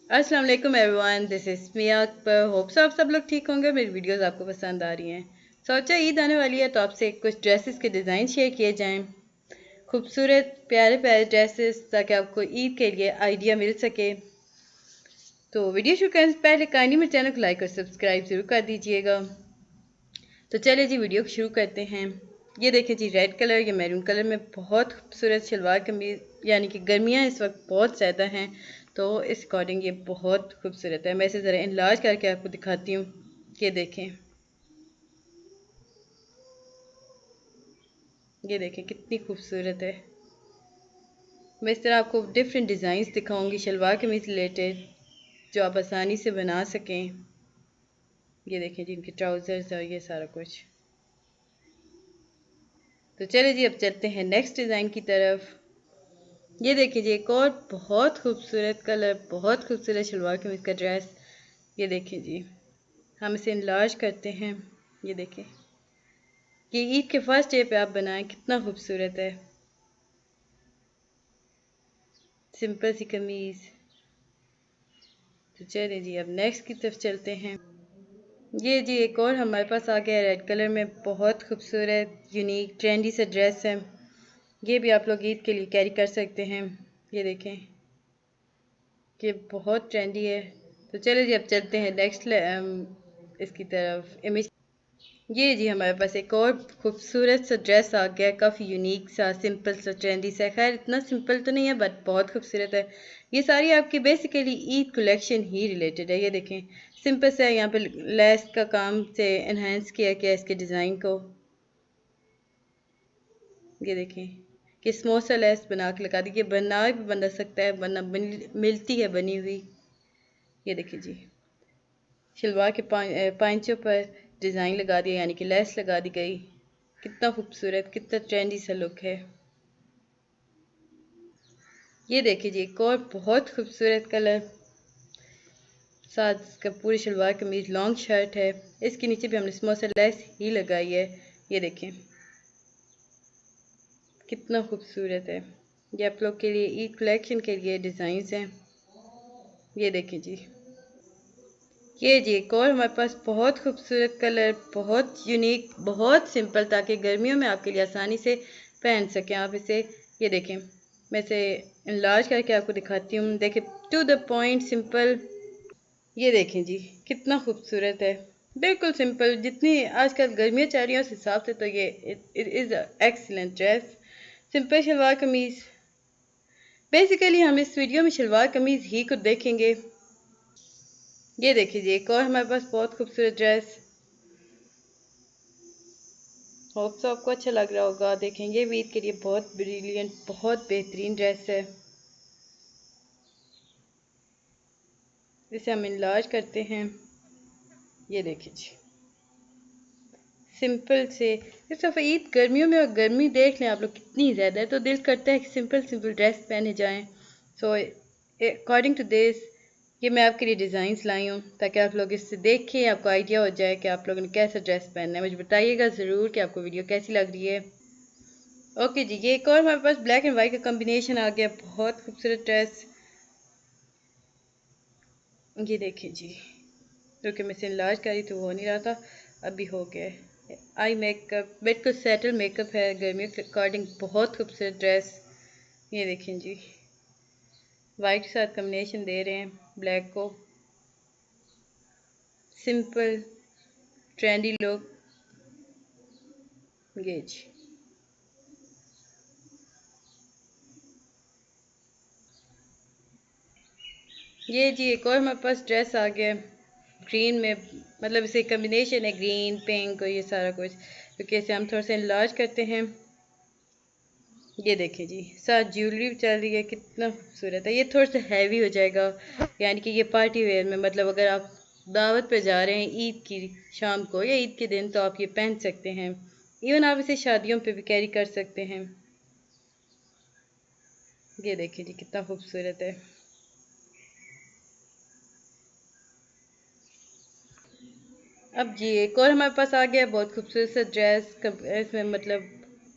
अस्सलाम वालेकुम everyone, this is Mia Akbar. Hope so आप सब लोग ठीक होंगे। मेरी वीडियोस आपको पसंद आ रही हैं। सोचा ईद आने वाली है तो आपसे कुछ ड्रेसेस के डिज़ाइन शेयर किए जाएं। खूबसूरत प्यारे प्यारे ड्रेसेस, ताकि आपको ईद के लिए आइडिया मिल सके। तो वीडियो शुरू करने से पहले काइंडली मेरे चैनल को लाइक और सब्सक्राइब ज़रूर कर दीजिएगा। तो चलिए जी, वीडियो को शुरू करते हैं। ये देखें जी, रेड कलर या मैरून कलर में बहुत खूबसूरत शलवार कमीज, यानी कि गर्मियाँ इस वक्त बहुत ज़्यादा हैं तो इस अकॉर्डिंग ये बहुत खूबसूरत है। मैं इसे ज़रा इनलार्ज करके आपको दिखाती हूँ। ये देखें, ये देखें कितनी खूबसूरत है। मैं इस तरह आपको डिफरेंट डिज़ाइंस दिखाऊंगी शलवार कमीज रिलेटेड, जो आप आसानी से बना सकें। ये देखें जी, इनके ट्राउज़र्स और ये सारा कुछ। तो चलिए जी, अब चलते हैं नेक्स्ट डिज़ाइन की तरफ। ये देखिए जी, एक और बहुत खूबसूरत कलर, बहुत खूबसूरत शलवार कमीज का ड्रेस। ये देखिए जी, हम इसे इनलार्ज करते हैं। ये देखें, ये ईद के फर्स्ट डे पे आप बनाएं, कितना खूबसूरत है। सिंपल सी कमीज। तो चलिए जी, अब नेक्स्ट की तरफ चलते हैं। ये जी, एक और हमारे पास आ गया रेड कलर में, बहुत खूबसूरत यूनिक ट्रेंडी सा ड्रेस है। ये भी आप लोग ईद के लिए कैरी कर सकते हैं। ये देखें, ये बहुत ट्रेंडी है। तो चलिए जी, अब चलते हैं नेक्स्ट इसकी तरफ इमेज। ये जी, हमारे पास एक और खूबसूरत सा ड्रेस आ गया, काफ़ी यूनिक सा, सिंपल सा, ट्रेंडी सा। खैर इतना सिंपल तो नहीं है बट बहुत खूबसूरत है। ये सारी आपकी बेसिकली ईद कलेक्शन ही रिलेटेड है। ये देखें, सिंपल सा यहाँ पे लेस का काम से इन्हेंस किया गया इसके डिज़ाइन को। ये देखें कि स्मॉल सा लेस बना के लगा दी। ये बना भी बना सकता है, मिलती है बनी हुई। ये देखिए जी, शलवार के पांचों पर डिज़ाइन लगा दिया, यानी कि लेस लगा दी गई। कितना खूबसूरत, कितना ट्रेंडी सा लुक है। ये देखिए जी, एक और बहुत खूबसूरत कलर, साथ इसका पूरी शलवार कमीज लॉन्ग शर्ट है। इसके नीचे भी हमने स्मॉल सा लेस ही लगाई है। ये देखें कितना खूबसूरत है। ये आप लोग के लिए ईद कलेक्शन के लिए डिज़ाइंस हैं। ये देखें जी, ये जी, एक और हमारे पास बहुत खूबसूरत कलर, बहुत यूनिक, बहुत सिंपल, ताकि गर्मियों में आपके लिए आसानी से पहन सकें आप इसे। ये देखें, मैं इसे इनलार्ज करके आपको दिखाती हूँ। देखें, टू द पॉइंट, सिंपल। ये देखें जी, कितना खूबसूरत है। बिल्कुल सिंपल, जितनी आजकल गर्मियाँ चल रही हैं उस हिसाब से तो ये it is excellent dress. Simple shalwar kameez. Basically हम इस वीडियो में शलवार कमीज ही को देखेंगे। ये देखिए जी, एक और हमारे पास बहुत खूबसूरत ड्रेस। होप सो आपको अच्छा लग रहा होगा। देखेंगे, ईद के लिए बहुत ब्रिलियंट, बहुत बेहतरीन ड्रेस है। इसे हम इनलार्ज करते हैं। ये देखिए जी, सिंपल से। इस दफ़ा ईद गर्मियों में, और गर्मी देख लें आप लोग कितनी ज़्यादा है, तो दिल करता है कि सिंपल सिंपल ड्रेस पहने जाएं। सो अकॉर्डिंग टू दिस, ये मैं आपके लिए डिज़ाइंस लाई हूँ, ताकि आप लोग इससे देखें, आपको आइडिया हो जाए कि आप लोगों ने कैसा ड्रेस पहनना है। मुझे बताइएगा ज़रूर कि आपको वीडियो कैसी लग रही है। ओके जी, ये एक और हमारे पास ब्लैक एंड वाइट का कॉम्बिनेशन आ गया, बहुत खूबसूरत ड्रेस। ये देखिए जी, क्योंकि मैं इसे इनलार्ज करी तो हो नहीं रहा था, अभी हो गया है। आई मेकअप, बिल्कुल सेटल मेकअप है गर्मियों के अकॉर्डिंग, बहुत खूबसूरत ड्रेस। ये देखें जी, वाइट के साथ कॉम्बिनेशन दे रहे हैं ब्लैक को। Simple trendy look. ये जी, ये जी, एक और हमारे पास ड्रेस आ गया ग्रीन में, मतलब इसे कॉम्बिनेशन है ग्रीन पिंक और ये सारा कुछ, क्योंकि इसे हम थोड़ा सा इनलार्ज करते हैं। ये देखें जी, साथ ज्वेलरी भी चल रही है, कितना खूबसूरत है। ये थोड़ा सा हैवी हो जाएगा, यानी कि ये पार्टी वेयर में, मतलब अगर आप दावत पे जा रहे हैं ईद की शाम को या ईद के दिन, तो आप ये पहन सकते हैं। इवन आप इसे शादियों पे भी कैरी कर सकते हैं। ये देखिए जी, कितना खूबसूरत है। अब जी, एक और हमारे पास आ गया बहुत खूबसूरत सा ड्रेस, इसमें मतलब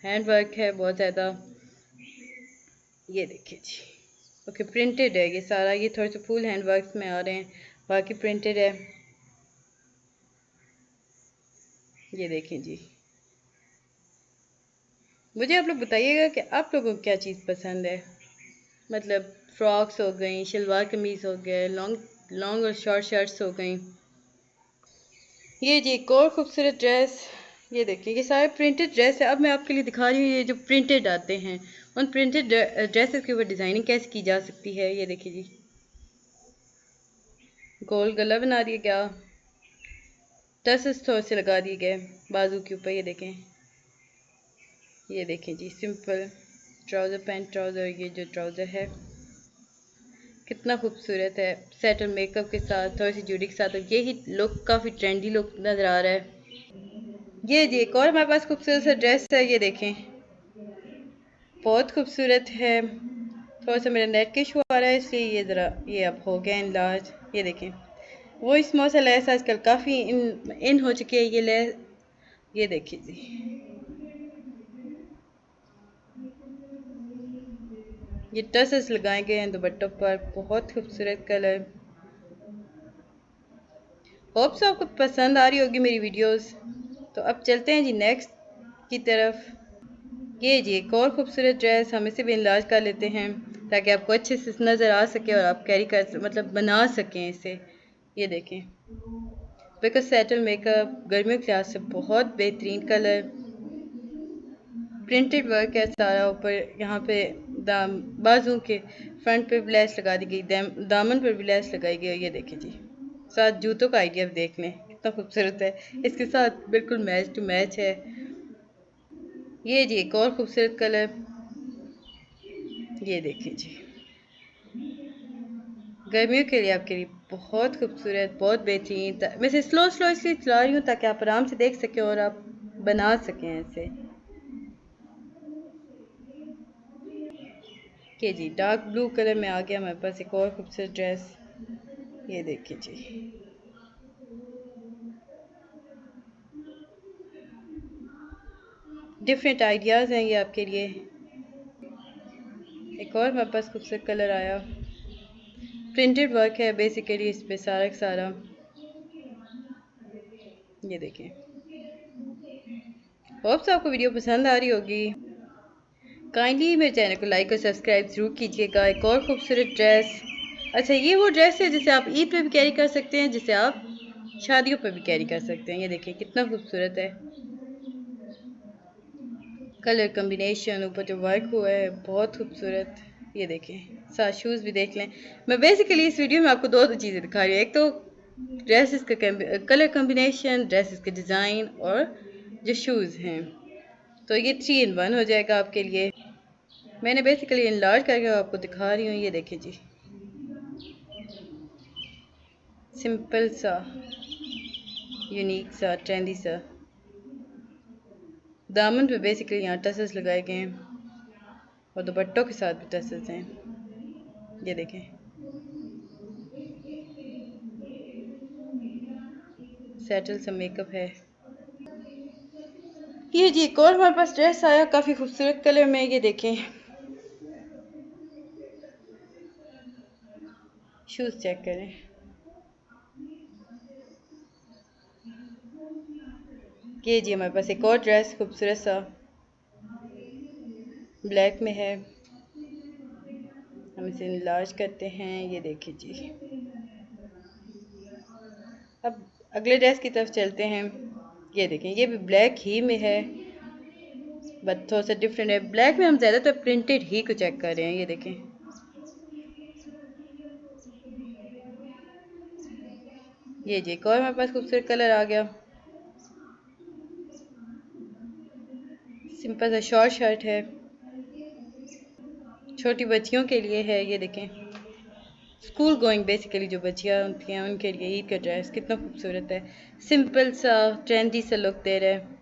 हैंड वर्क है बहुत ज़्यादा। ये देखिए जी, ओके, प्रिंटेड है ये सारा, ये थोड़े से फुल हैंड वर्क में आ रहे हैं, बाकी प्रिंटेड है। ये देखें जी। मुझे आप लोग बताइएगा कि आप लोगों को क्या चीज़ पसंद है, मतलब फ्रॉक्स हो गई, शलवार कमीज़ हो गए, लॉन्ग लॉन्ग और शॉर्ट शर्ट्स हो गई। ये जी एक और खूबसूरत ड्रेस, ये देखिए ये सारे प्रिंटेड ड्रेस है। अब मैं आपके लिए दिखा रही हूँ ये जो प्रिंटेड आते हैं, उन प्रिंटेड ड्रेसेस के ऊपर डिज़ाइनिंग कैसे की जा सकती है। ये देखिए जी, गोल गला बना दिया गया, टसल्स थोड़े से लगा दिए गए बाजू के ऊपर। ये देखें जी, सिंपल ट्राउज़र, पैंट ट्राउज़र। ये जो ट्राउज़र है कितना खूबसूरत है, सेटल मेकअप के साथ, थोड़ी सी ज्वेलरी के साथ। और ये ही लुक काफ़ी ट्रेंडी लुक नज़र आ रहा है। ये जी एक और हमारे पास खूबसूरत सा ड्रेस है, ये देखें बहुत खूबसूरत है। थोड़ा सा मेरा नेट का इशू आ रहा है, इसलिए ये ज़रा ये अब हो गया इन लार्ज। ये देखें वो स्मॉल सा लेस आजकल काफ़ी इन हो चुकी है ये लेस। ये देखिए जी, ये टसल्स लगाए गए हैं दुपट्टों पर, बहुत खूबसूरत कलर। होप सो आपको पसंद आ रही होगी मेरी वीडियोस। तो अब चलते हैं जी नेक्स्ट की तरफ। ये जी एक और खूबसूरत ड्रेस, हम इसे भी इनलार्ज कर लेते हैं ताकि आपको अच्छे से नज़र आ सके और आप कैरी कर मतलब बना सकें इसे। ये देखें, बिकॉज सेटल मेकअप गर्मियों के लिहाज से बहुत बेहतरीन कलर, प्रिंटेड वर्क है सारा ऊपर। यहाँ पे बाजू के फ्रंट पे भी लेस लगा दी गई, दामन पर भी लेस लगाई गई। ये देखिए जी, साथ जूतों का आइडिया देख लें कितना खूबसूरत है, इसके साथ बिल्कुल मैच टू मैच है। ये जी एक और खूबसूरत कलर, ये देखिए जी, गर्मियों के लिए आपके लिए बहुत खूबसूरत, बहुत बेहतरीन। मैं इसे स्लो स्लो इसलिए चला रही हूँ ताकि आप आराम से देख सकें और आप बना सकें ऐसे। के जी डार्क ब्लू कलर में आ गया हमारे पास एक और खूबसूरत ड्रेस। ये देखिए जी, डिफरेंट आइडियाज़ हैं ये आपके लिए। एक और हमारे पास खूबसूरत कलर आया, प्रिंटेड वर्क है बेसिकली इस पे सारा का सारा। ये देखें, होप सो आपको वीडियो पसंद आ रही होगी। काइंडली मेरे चैनल को लाइक और सब्सक्राइब ज़रूर कीजिएगा। एक और खूबसूरत ड्रेस, अच्छा ये वो ड्रेस है जिसे आप ईद पे भी कैरी कर सकते हैं, जिसे आप शादियों पर भी कैरी कर सकते हैं। ये देखिए कितना खूबसूरत है, कलर कम्बिनेशन, ऊपर जो वर्क हुआ है बहुत खूबसूरत। ये देखें, साथ शूज़ भी देख लें। मैं बेसिकली इस वीडियो में आपको दो चीज़ें दिखा रही हूँ, एक तो ड्रेसेस का कलर कम्बिनेशन, ड्रेसेस के डिज़ाइन, और जो शूज़ हैं। तो ये 3 in 1 हो जाएगा आपके लिए। मैंने बेसिकली इनलार्ज करके आपको दिखा रही हूँ। ये देखिए जी, सिंपल सा, यूनिक सा, ट्रेंडी सा। दामन पे बेसिकली यहाँ टसल्स लगाए गए हैं और दुपट्टों के साथ भी टसल्स हैं। ये देखें, सेटल सा मेकअप है। ये जी एक और हमारे पास ड्रेस आया काफ़ी खूबसूरत कलर में। ये देखें, शूज़ चेक करें। ये जी हमारे पास एक और ड्रेस खूबसूरत सा ब्लैक में है, हम इसे इनलार्ज करते हैं। ये देखिए जी, अब अगले ड्रेस की तरफ चलते हैं। ये देखें, ये भी ब्लैक ही में है, बट थोड़ा सा डिफरेंट है। ब्लैक में हम ज़्यादातर प्रिंटेड ही को चेक कर रहे हैं। ये देखें, ये जी एक और हमारे पास खूबसूरत कलर आ गया, सिंपल सा शॉर्ट शर्ट है, छोटी बच्चियों के लिए है। ये देखें, स्कूल गोइंग बेसिकली जो बच्चियाँ होती हैं उनके लिए ईद का ड्रेस कितना खूबसूरत है, सिंपल सा ट्रेंडी सा लुक दे रहा है।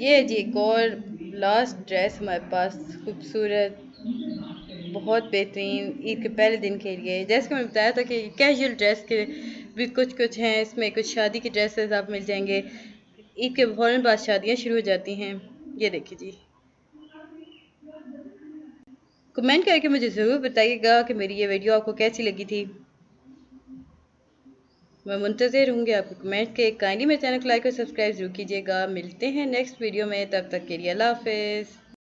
ये जी एक और लास्ट ड्रेस हमारे पास खूबसूरत, बहुत बेहतरीन ईद के पहले दिन के लिए। जैसे कि मैंने बताया था कि कैजुअल ड्रेस के भी कुछ कुछ हैं इसमें, कुछ शादी के ड्रेसेस आप मिल जाएंगे, ईद के फ़ौरन बाद शादियाँ शुरू हो जाती हैं। ये देखिए जी। कमेंट करके मुझे ज़रूर बताइएगा कि मेरी ये वीडियो आपको कैसी लगी थी। मैं मुंतज़िर रहूँगी आपके कमेंट के। काइंडली मेरे चैनल को लाइक और सब्सक्राइब ज़रूर कीजिएगा। मिलते हैं नेक्स्ट वीडियो में, तब तक के लिए अल्लाह हाफ़िज़।